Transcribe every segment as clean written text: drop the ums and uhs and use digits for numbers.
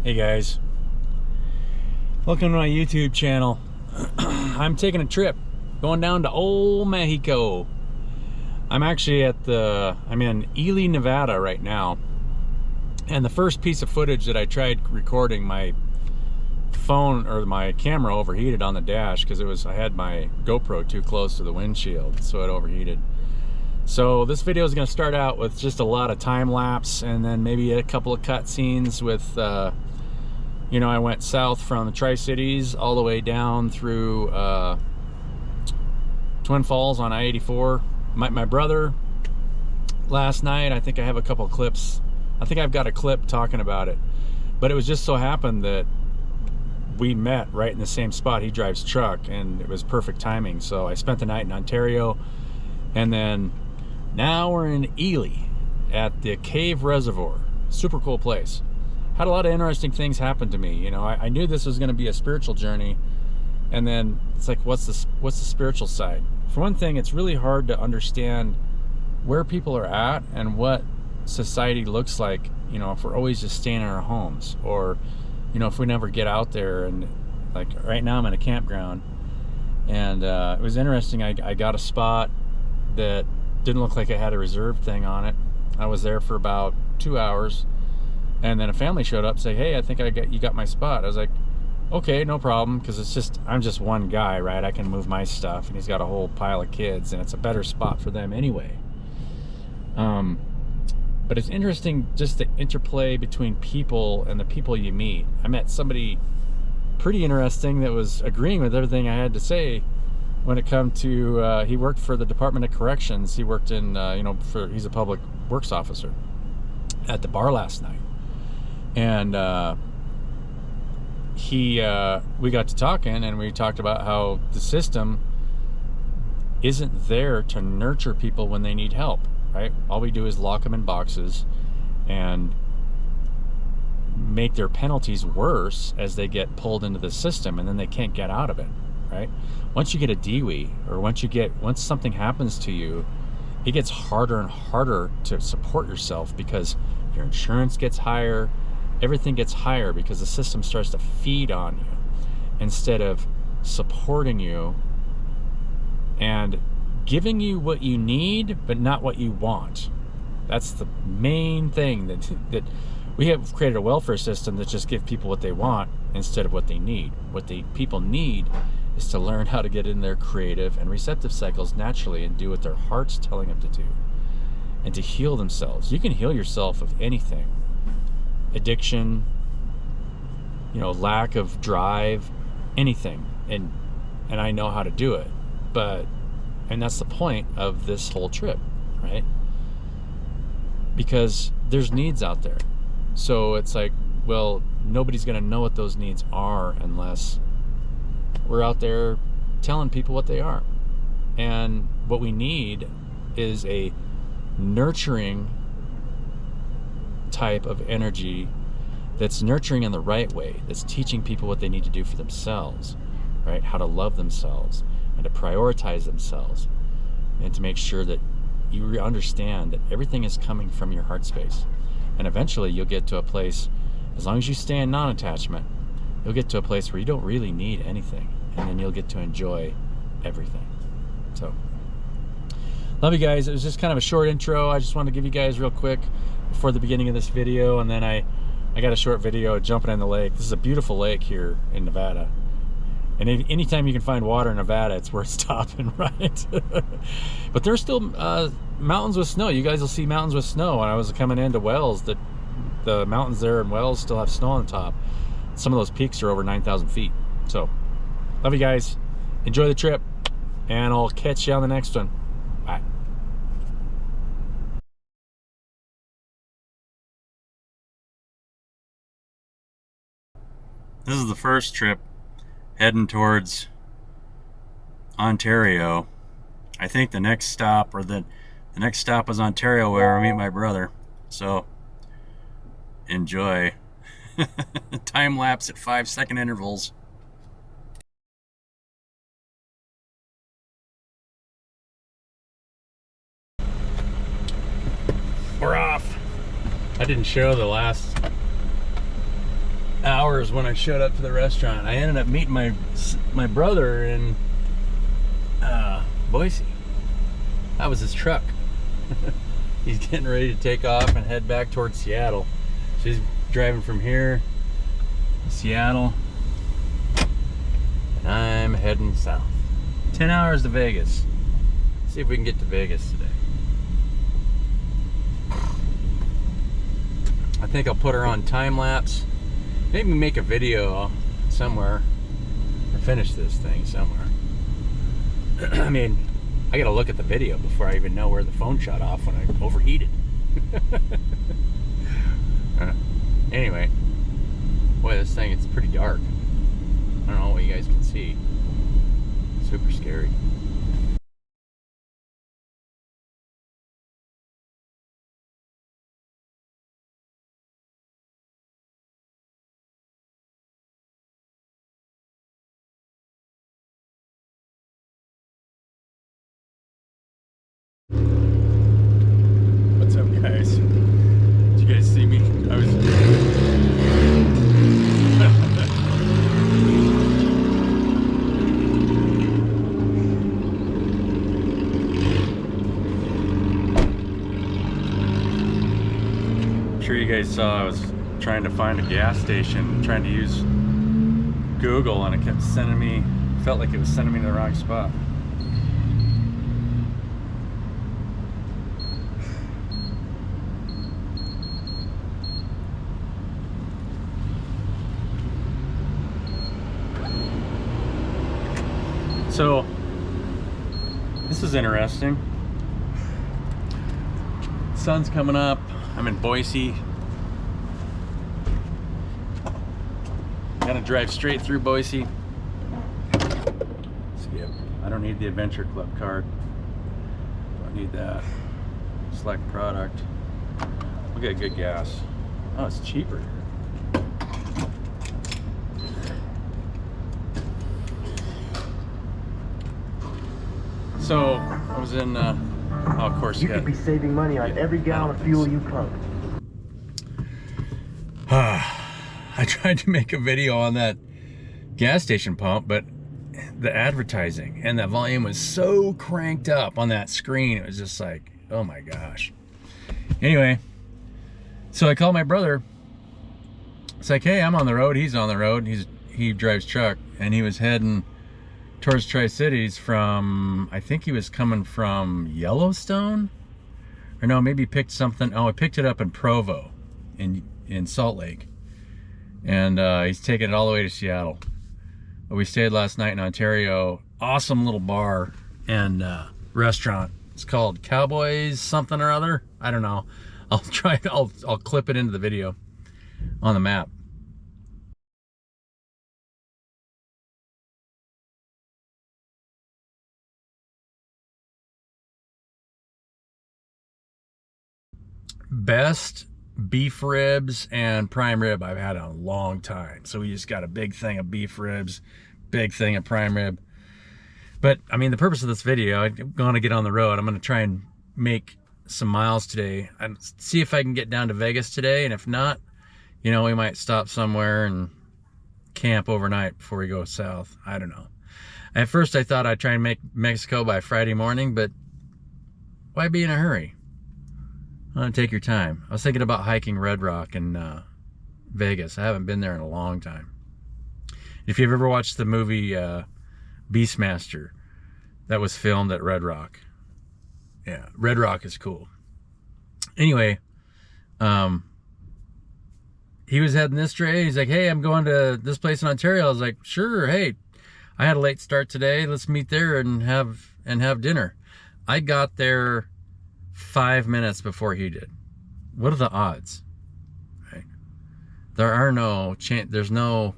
Hey guys, welcome to my YouTube channel. I'm taking a trip going down to old Mexico. I'm actually I'm in Ely, Nevada right now. And the first piece of footage that I tried recording, my phone or my camera overheated on the dash because I had my GoPro too close to the windshield, so it overheated. So this video is going to start out with just a lot of time lapse and then maybe a couple of cut scenes with you know, I went south from the Tri-Cities all the way down through Twin Falls on I-84. My brother last night, I think I have a couple clips. I think I've got a clip talking about it. But it was just so happened that we met right in the same spot. He drives truck and it was perfect timing. So I spent the night in Ontario, and then now we're in Ely at the Cave Reservoir. Super cool place. Had a lot of interesting things happen to me. You know, I knew this was going to be a spiritual journey, and then it's like, what's the spiritual side? For one thing, it's really hard to understand where people are at and what society looks like, you know, if we're always just staying in our homes, or, you know, if we never get out there. And like right now I'm in a campground, and it was interesting. I got a spot that didn't look like it had a reserved thing on it. I was there for about 2 hours. And then a family showed up, say, "Hey, I think you got my spot." I was like, "Okay, no problem," because I'm just one guy, right? I can move my stuff, and he's got a whole pile of kids, and it's a better spot for them anyway. But it's interesting just the interplay between people and the people you meet. I met somebody pretty interesting that was agreeing with everything I had to say when it come to. He worked for the Department of Corrections. He worked in, you know, he's a public works officer. At the bar last night. And we got to talking, and we talked about how the system isn't there to nurture people when they need help, right? All we do is lock them in boxes and make their penalties worse as they get pulled into the system, and then they can't get out of it, right? Once you get a DWI, or once something happens to you, it gets harder and harder to support yourself because your insurance gets higher. Everything gets higher because the system starts to feed on you instead of supporting you and giving you what you need, but not what you want. That's the main thing, that we have created a welfare system that just gives people what they want instead of what they need. What people need is to learn how to get in their creative and receptive cycles naturally and do what their heart's telling them to do, and to heal themselves. You can heal yourself of anything. Addiction, you know, lack of drive, anything. And I know how to do it. And that's the point of this whole trip, right? Because there's needs out there. So it's like, well, nobody's going to know what those needs are unless we're out there telling people what they are. And what we need is a nurturing type of energy that's nurturing in the right way, that's teaching people what they need to do for themselves, right? How to love themselves and to prioritize themselves, and to make sure that you understand that everything is coming from your heart space. And eventually you'll get to a place, as long as you stay in non-attachment, you'll get to a place where you don't really need anything, and then you'll get to enjoy everything. So love you guys. It was just kind of a short intro. I just wanted to give you guys real quick before the beginning of this video, and then I got a short video jumping in the lake. This is a beautiful lake here in Nevada, and anytime you can find water in Nevada, it's worth stopping, right? But there's still mountains with snow. You guys will see mountains with snow. When I was coming into Wells, the mountains there in Wells still have snow on the top. Some of those peaks are over 9,000 feet. So love you guys. Enjoy the trip, and I'll catch you on the next one. Bye. This is the first trip heading towards Ontario. I think the next stop, or the next stop is Ontario, where I meet my brother. So enjoy. Time lapse at 5-second intervals. We're off. I didn't show the last hours when I showed up to the restaurant. I ended up meeting my brother in Boise. That was his truck. He's getting ready to take off and head back towards Seattle. So he's driving from here to Seattle, and I'm heading south. 10 hours to Vegas. See if we can get to Vegas today. I think I'll put her on time lapse. Maybe make a video somewhere or finish this thing somewhere. I mean, I gotta look at the video before I even know where the phone shut off when I overheated. Anyway, boy, this thing, it's pretty dark. I don't know what you guys can see. Super scary. What's up, guys? Did you guys see me? I was... I'm sure you guys saw I was trying to find a gas station, trying to use Google, and it kept sending me, felt like it was sending me to the wrong spot. So, this is interesting. Sun's coming up. I'm in Boise. Gotta drive straight through Boise. Skip. I don't need the Adventure Club card. Don't need that. Select product. We'll get good gas. Oh, it's cheaper here. So I was in, oh, of course, you could be saving money on every gallon of fuel you pump. I tried to make a video on that gas station pump, but the advertising and the volume was so cranked up on that screen. It was just like, oh my gosh. Anyway, so I called my brother. It's like, hey, I'm on the road. He's on the road. He drives truck, and he was heading towards Tri-Cities from, I think he was coming from Yellowstone, or no, maybe he picked something. Oh, I picked it up in Provo in Salt Lake, and he's taking it all the way to Seattle. But we stayed last night in Ontario. Awesome little bar and restaurant. It's called Cowboys something or other. I don't know. I'll clip it into the video on the map. Best beef ribs and prime rib I've had in a long time. So we just got a big thing of beef ribs, big thing of prime rib. But I mean, the purpose of this video, I'm going to get on the road. I'm going to try and make some miles today and see if I can get down to Vegas today. And if not, you know, we might stop somewhere and camp overnight before we go south. I don't know. At first I thought I'd try and make Mexico by Friday morning, but why be in a hurry? Take your time. I was thinking about hiking Red Rock in Vegas. I haven't been there in a long time. If you've ever watched the movie Beastmaster, that was filmed at Red Rock. Yeah, Red Rock is cool. Anyway, he was heading this way. He's like, hey, I'm going to this place in Ontario. I was like, sure, hey, I had a late start today. Let's meet there and have dinner. I got there 5 minutes before he did. What are the odds? Right? There are no there's no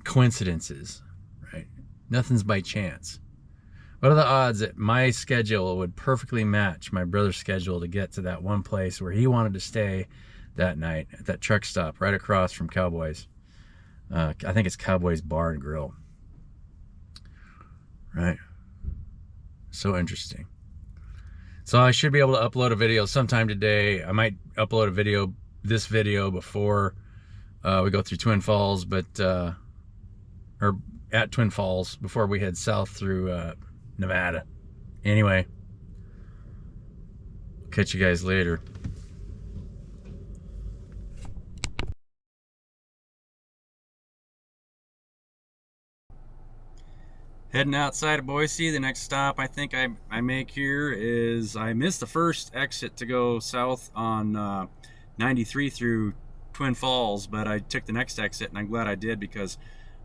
coincidences, right? Nothing's by chance. What are the odds that my schedule would perfectly match my brother's schedule to get to that one place where he wanted to stay that night at that truck stop right across from Cowboys? I think it's Cowboys Bar and Grill. Right? So interesting. So I should be able to upload a video sometime today. I might upload a video this video before we go through Twin Falls, but or at Twin Falls before we head south through Nevada. Anyway, catch you guys later. Heading outside of Boise. The next stop I think I make here is, I missed the first exit to go south on 93 through Twin Falls, but I took the next exit, and I'm glad I did, because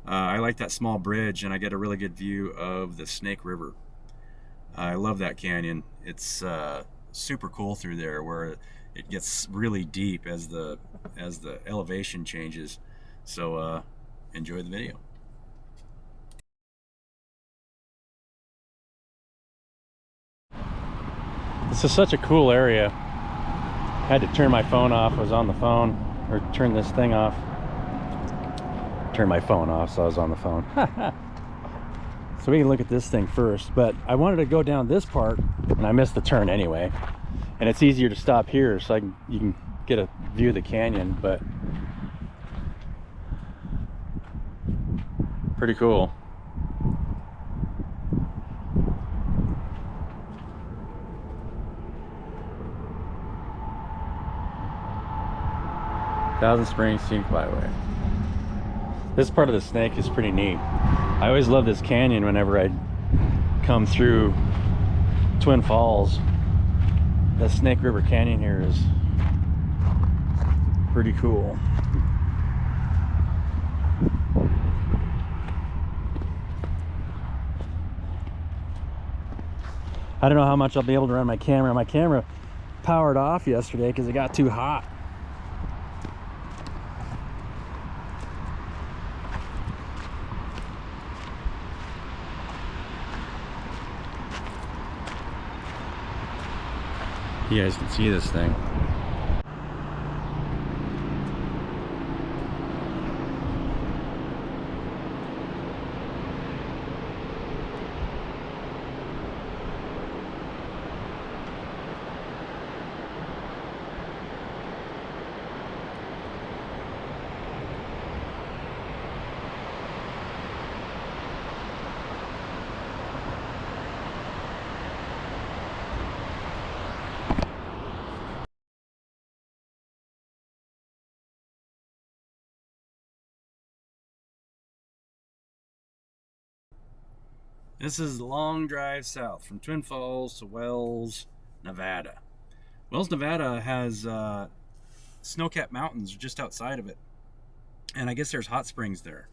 I like that small bridge and I get a really good view of the Snake River. I love that canyon. It's super cool through there, where it gets really deep as the elevation changes. So enjoy the video. This is such a cool area. I had to turn my phone off. I was on the phone, or turn this thing off. Turn my phone off, so I was on the phone. So we can look at this thing first, but I wanted to go down this part, and I missed the turn anyway. And it's easier to stop here, so you can get a view of the canyon, but pretty cool. Thousand Springs Scenic Byway. This part of the Snake is pretty neat. I always love this canyon whenever I come through Twin Falls. The Snake River Canyon here is pretty cool. I don't know how much I'll be able to run my camera. My camera powered off yesterday because it got too hot. You guys can see this thing. This is the long drive south from Twin Falls to Wells, Nevada. Wells, Nevada has snow-capped mountains just outside of it, and I guess there's hot springs there.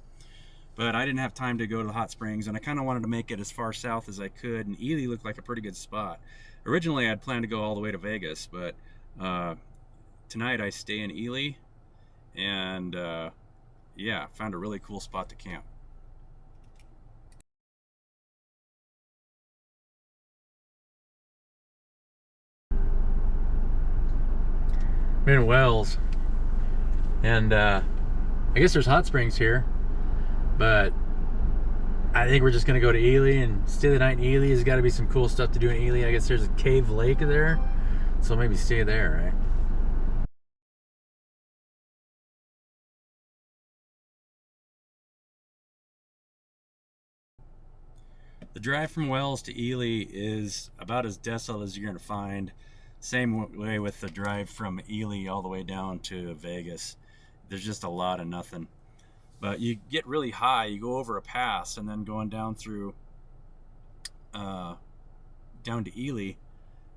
But I didn't have time to go to the hot springs, and I kind of wanted to make it as far south as I could, and Ely looked like a pretty good spot. Originally, I'd planned to go all the way to Vegas, but tonight I stay in Ely, and yeah, found a really cool spot to camp. I'm in Wells, and I guess there's hot springs here, but I think we're just gonna go to Ely and stay the night in Ely. There's got to be some cool stuff to do in Ely. I guess there's a cave lake there, so maybe stay there, right? The drive from Wells to Ely is about as desolate as you're gonna find. Same way with the drive from Ely all the way down to Vegas. There's just a lot of nothing. But you get really high, you go over a pass, and then going down through down to Ely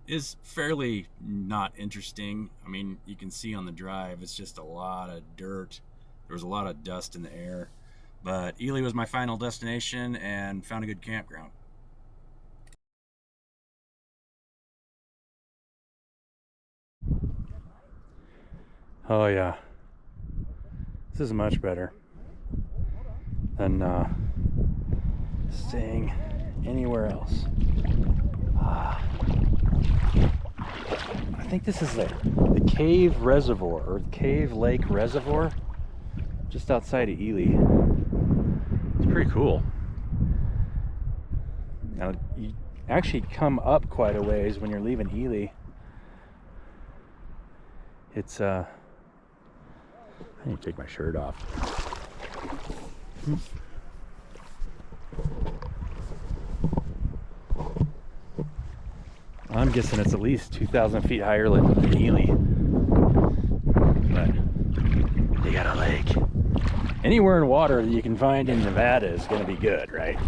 is fairly not interesting. I mean, you can see on the drive, it's just a lot of dirt. There was a lot of dust in the air. But Ely was my final destination, and found a good campground. Oh yeah, this is much better than staying anywhere else. I think this is the Cave Reservoir, or Cave Lake Reservoir, just outside of Ely. It's pretty cool. Now you actually come up quite a ways when you're leaving Ely. It's I need to take my shirt off. I'm guessing it's at least 2,000 feet higher than Ely. But you got a lake. Anywhere in water that you can find in Nevada is going to be good, right?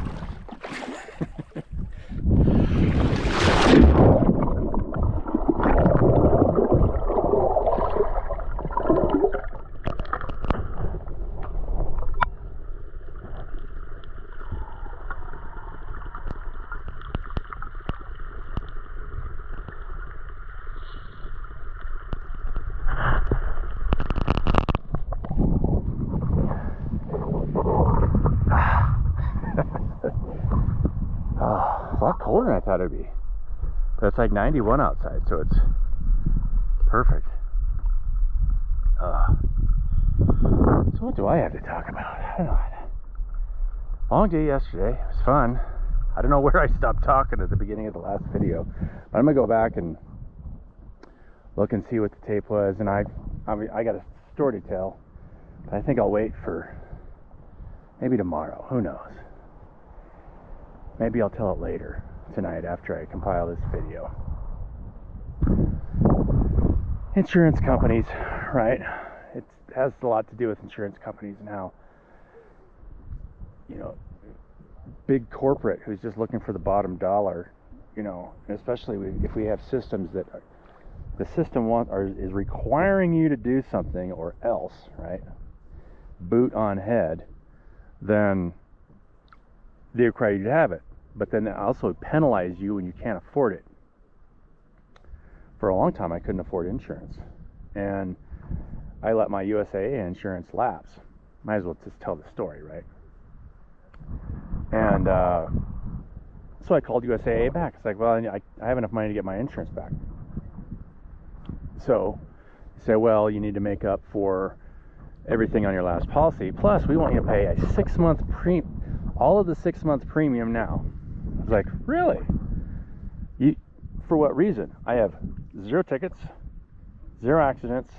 It's a lot colder than I thought it'd be. But it's like 91 outside, so it's perfect. So what do I have to talk about? I don't know. Long day yesterday. It was fun. I don't know where I stopped talking at the beginning of the last video, but I'm gonna go back and look and see what the tape was. And I got a story to tell, but I think I'll wait for maybe tomorrow. Who knows? Maybe I'll tell it later tonight after I compile this video. Insurance companies, right? It has a lot to do with insurance companies and how, you know, big corporate who's just looking for the bottom dollar, you know, and especially if we have systems that are, the system is requiring you to do something or else, right? Boot on head, then they require you to have it. But then they also penalize you when you can't afford it. For a long time, I couldn't afford insurance. And I let my USAA insurance lapse. Might as well just tell the story, right? And so I called USAA back. It's like, well, I have enough money to get my insurance back. So they say, well, you need to make up for everything on your last policy. Plus, we want you to pay a 6-month all of the 6-month premium now. I was like, really? For what reason? I have 0 tickets, 0 accidents.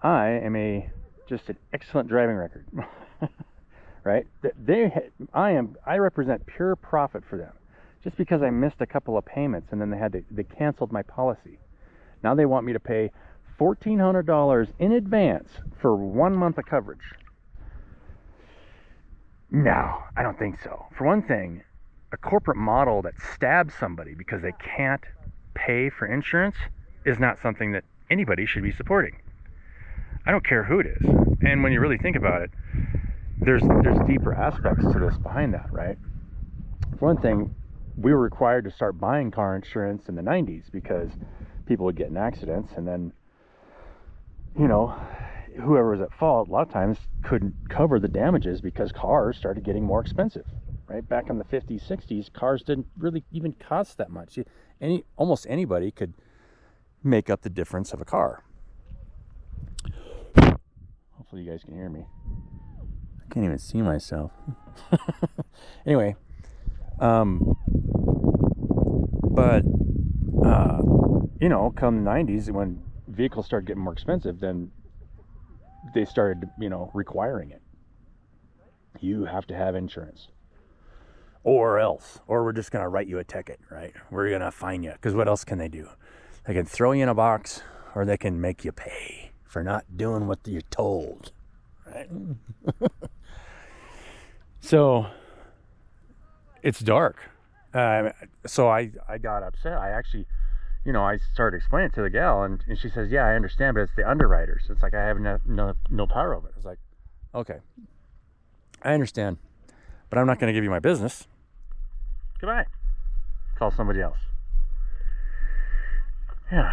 I am just an excellent driving record, right? I represent pure profit for them. Just because I missed a couple of payments and then they canceled my policy. Now they want me to pay $1,400 in advance for 1 month of coverage. No, I don't think so. For one thing, a corporate model that stabs somebody because they can't pay for insurance is not something that anybody should be supporting. I don't care who it is. And when you really think about it, there's deeper aspects to this behind that, right? For one thing, we were required to start buying car insurance in the 90s because people would get in accidents, and then, you know, whoever was at fault a lot of times couldn't cover the damages because cars started getting more expensive, right? Back in the 50s, 60s, cars didn't really even cost that much. Almost anybody could make up the difference of a car. Hopefully you guys can hear me. I can't even see myself. Anyway, but you know, come the 90s, when vehicles started getting more expensive, then they started, you know, requiring it. You have to have insurance, or else, or we're just going to write you a ticket, right? We're going to fine you, because what else can they do? They can throw you in a box, or they can make you pay for not doing what you're told, right? So it's dark. So I got upset. I actually, you know, I started explaining it to the gal, and she says, yeah, I understand, but it's the underwriters. It's like I have no power over it. I was like, okay, I understand, but I'm not going to give you my business. Goodbye. Call somebody else. Yeah.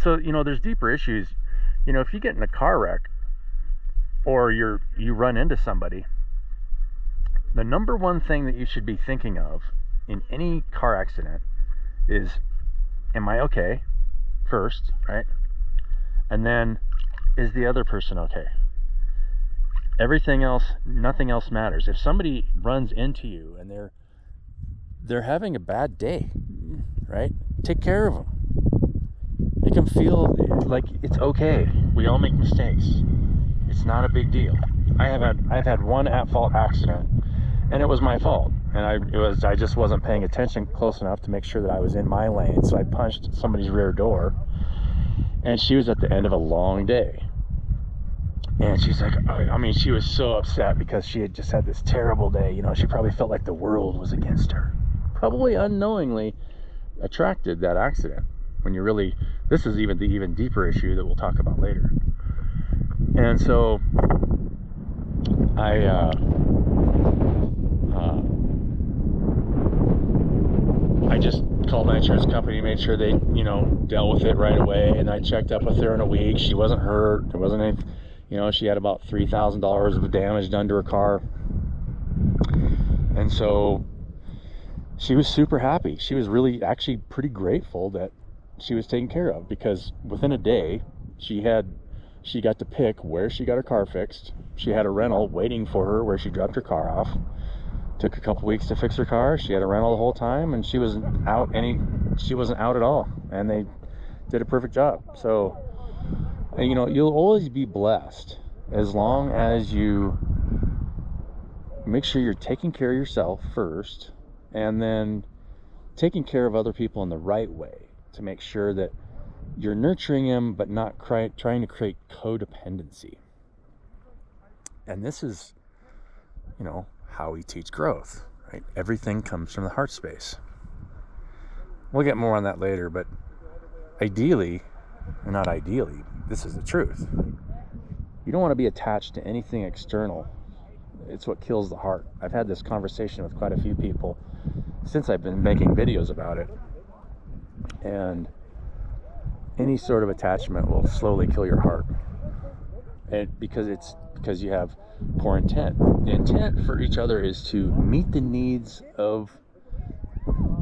So, you know, there's deeper issues. You know, if you get in a car wreck or you run into somebody, the number one thing that you should be thinking of in any car accident is, am I okay first, right? And then, is the other person okay? Everything else, nothing else matters. If somebody runs into you and they're having a bad day, right? Take care of them. Make them feel like it's okay. We all make mistakes. It's not a big deal. I've had one at-fault accident, and it was my fault. And I just wasn't paying attention close enough to make sure that I was in my lane. So I punched somebody's rear door, and she was at the end of a long day. And she's like, I mean, she was so upset because she had just had this terrible day. You know, she probably felt like the world was against her. Probably unknowingly attracted that accident. When you really, this is even the even deeper issue that we'll talk about later. And so I just called my insurance company, made sure they, you know, dealt with it right away. And I checked up with her in a week. She wasn't hurt. There wasn't any, you know, she had about $3,000 of damage done to her car. And so she was super happy. She was really actually pretty grateful that she was taken care of, because within a day she got to pick where she got her car fixed. She had a rental waiting for her where she dropped her car off. Took a couple weeks to fix her car. She had a rental the whole time, and she wasn't out at all, and they did a perfect job. So, you know, you'll always be blessed as long as you make sure you're taking care of yourself first, and then taking care of other people in the right way to make sure that you're nurturing them, but not trying to create codependency. And this is, you know, how we teach growth, right? Everything comes from the heart space. We'll get more on that later, but ideally, or not ideally, this is the truth. You don't want to be attached to anything external. It's what kills the heart. I've had this conversation with quite a few people since I've been making videos about it. And any sort of attachment will slowly kill your heart. And because you have poor intent. The intent for each other is to meet the needs of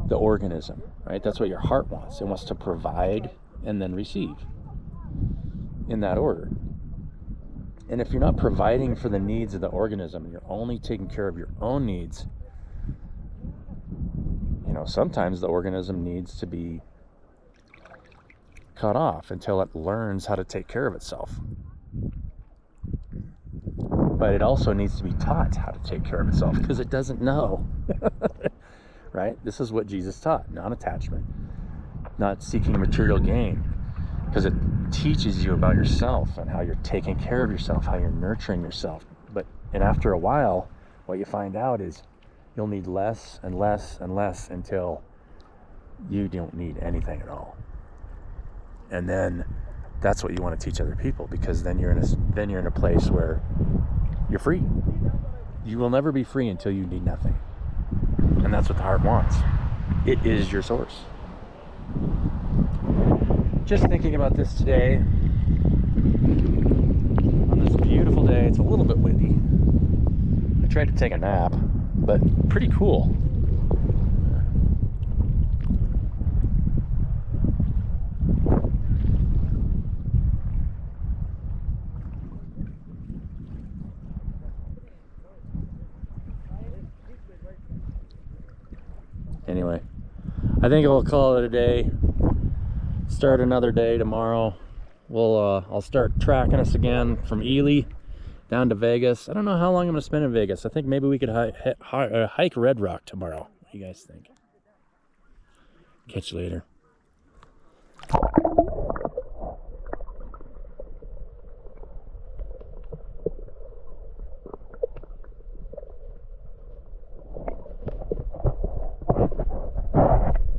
the organism, right? That's what your heart wants. It wants to provide and then receive in that order. And if you're not providing for the needs of the organism, you're only taking care of your own needs, you know, sometimes the organism needs to be cut off until it learns how to take care of itself. But it also needs to be taught how to take care of itself, because it doesn't know. Right? This is what Jesus taught: non-attachment, not seeking material gain, because it teaches you about yourself and how you're taking care of yourself, how you're nurturing yourself. And after a while, what you find out is you'll need less and less and less until you don't need anything at all. And then that's what you want to teach other people, because then you're in a place where you're free. You will never be free until you need nothing. And that's what the heart wants. It is your source. Just thinking about this today, on this beautiful day. It's a little bit windy. I tried to take a nap, but pretty cool. Anyway, I think we'll call it a day. Start another day tomorrow. I'll start tracking us again from Ely down to Vegas. I don't know how long I'm going to spend in Vegas. I think maybe we could hike Red Rock tomorrow. What do you guys think? Catch you later.